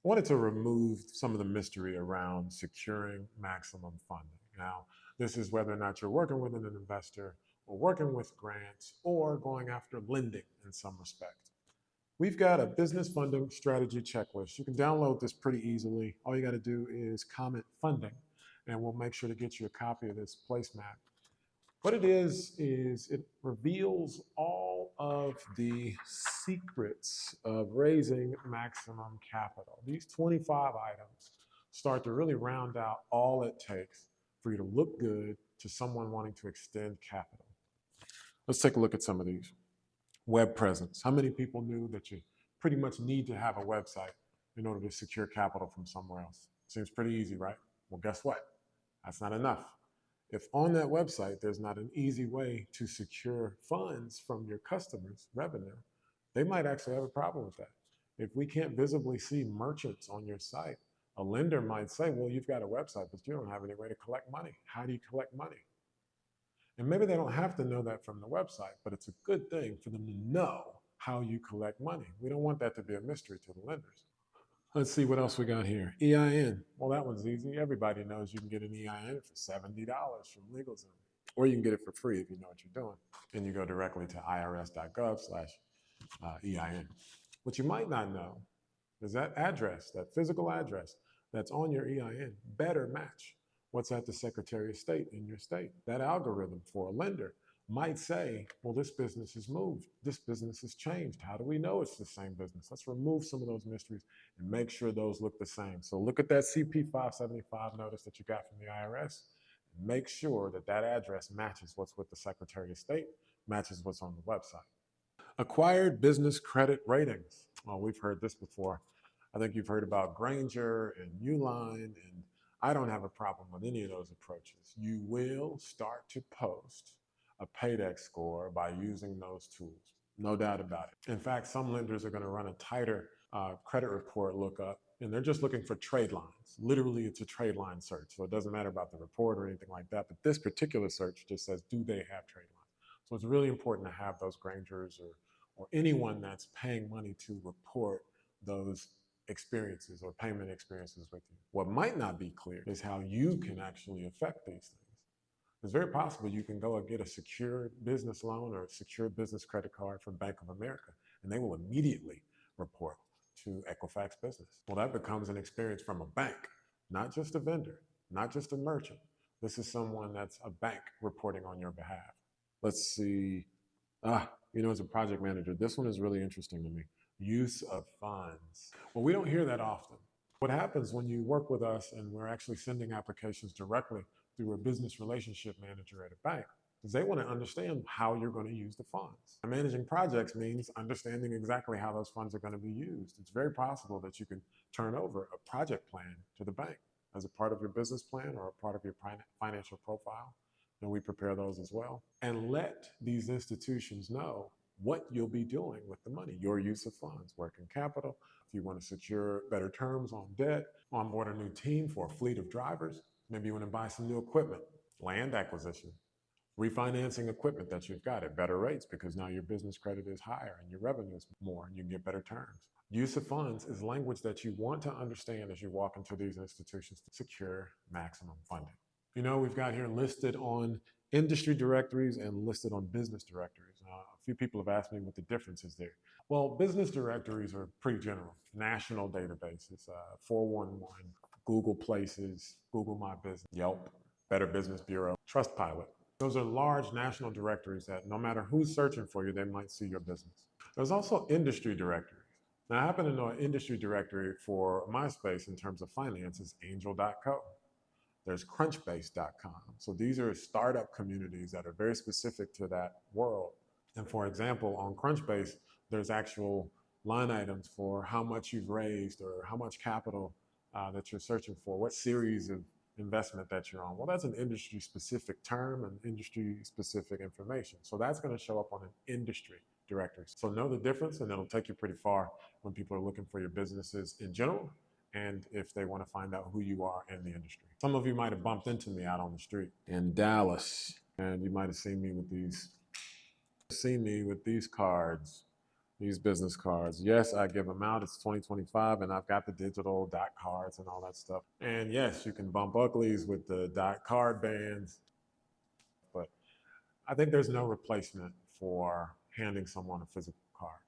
wanted to remove some of the mystery around securing maximum funding. Now, this is whether or not you're working with an investor or working with grants or going after lending in some respect. We've got a business funding strategy checklist. You can download this pretty easily. All you got to do is comment funding, and we'll make sure to get you a copy of this placemat. What it is it reveals all of the secrets of raising maximum capital. These 25 items start to really round out all it takes for you to look good to someone wanting to extend capital. Let's take a look at some of these. Web presence. How many people knew that you pretty much need to have a website in order to secure capital from somewhere else? Seems pretty easy, right? Well, guess what? That's not enough. If on that website there's not an easy way to secure funds from your customers' revenue, they might actually have a problem with that. If we can't visibly see merchants on your site, a lender might say, well, you've got a website, but you don't have any way to collect money. How do you collect money? And maybe they don't have to know that from the website, but it's a good thing for them to know how you collect money. We don't want that to be a mystery to the lenders. Let's see what else we got here. EIN. Well, that one's easy. Everybody knows you can get an EIN for $70 from LegalZoom, or you can get it for free if you know what you're doing. And you go directly to irs.gov/EIN. What you might not know is that address, that physical address that's on your EIN, better match what's at the Secretary of State in your state. That algorithm for a lender might say, well, this business has moved. This business has changed. How do we know it's the same business? Let's remove some of those mysteries and make sure those look the same. So look at that CP 575 notice that you got from the IRS. And make sure that that address matches what's with the Secretary of State, matches what's on the website. Acquired business credit ratings. Well, we've heard this before. I think you've heard about Granger and Uline, and I don't have a problem with any of those approaches. You will start to post a paydex score by using those tools. No doubt about it. In fact, some lenders are going to run a tighter credit report lookup, and they're just looking for trade lines. Literally, it's a trade line search. So it doesn't matter about the report or anything like that. But this particular search just says, do they have trade lines? So it's really important to have those Grangers or anyone that's paying money to report those experiences or payment experiences with you. What might not be clear is how you can actually affect these things. It's very possible you can go and get a secure business loan or a secure business credit card from Bank of America, and they will immediately report to Equifax Business. Well, that becomes an experience from a bank, not just a vendor, not just a merchant. This is someone that's a bank reporting on your behalf. Let's see. As a project manager, this one is really interesting to me. Use of funds. Well, we don't hear that often. What happens when you work with us and we're actually sending applications directly through a business relationship manager at a bank is they want to understand how you're going to use the funds. Managing projects means understanding exactly how those funds are going to be used. It's very possible that you can turn over a project plan to the bank as a part of your business plan or a part of your financial profile. And we prepare those as well. And let these institutions know what you'll be doing with the money, your use of funds, working capital. If you want to secure better terms on debt, onboard a new team for a fleet of drivers, maybe you want to buy some new equipment, land acquisition, refinancing equipment that you've got at better rates because now your business credit is higher and your revenue is more and you can get better terms. Use of funds is language that you want to understand as you walk into these institutions to secure maximum funding. We've got here listed on industry directories and listed on business directories. A few people have asked me what the difference is there. Well, business directories are pretty general. National databases, 411, Google Places, Google My Business, Yelp, Better Business Bureau, Trustpilot. Those are large national directories that no matter who's searching for you, they might see your business. There's also industry directories. Now, I happen to know an industry directory for my space in terms of finance is angel.co. There's crunchbase.com. So these are startup communities that are very specific to that world. And for example, on Crunchbase, there's actual line items for how much you've raised or how much capital that you're searching for, what series of investment that you're on. Well, that's an industry specific term and industry specific information. So that's going to show up on an industry directory. So know the difference, and it'll take you pretty far when people are looking for your businesses in general and if they want to find out who you are in the industry. Some of you might have bumped into me out on the street in Dallas, and you might have seen me with these cards. Use business cards. Yes, I give them out. It's 2025 and I've got the digital dot cards and all that stuff. And yes, you can bump uglies with the dot card bands, but I think there's no replacement for handing someone a physical card.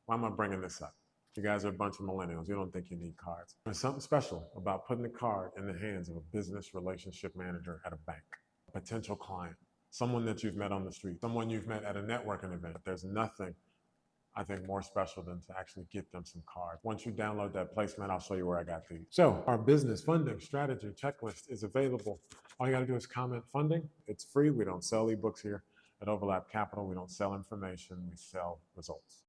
Why am I bringing this up? You guys are a bunch of millennials. You don't think you need cards. There's something special about putting a card in the hands of a business relationship manager at a bank, a potential client, someone that you've met on the street, someone you've met at a networking event. There's nothing, I think, more special than to actually get them some cards. Once you download that placement, I'll show you where I got these. So our business funding strategy checklist is available. All you got to do is comment funding. It's free. We don't sell ebooks here at Overlap Capital. We don't sell information. We sell results.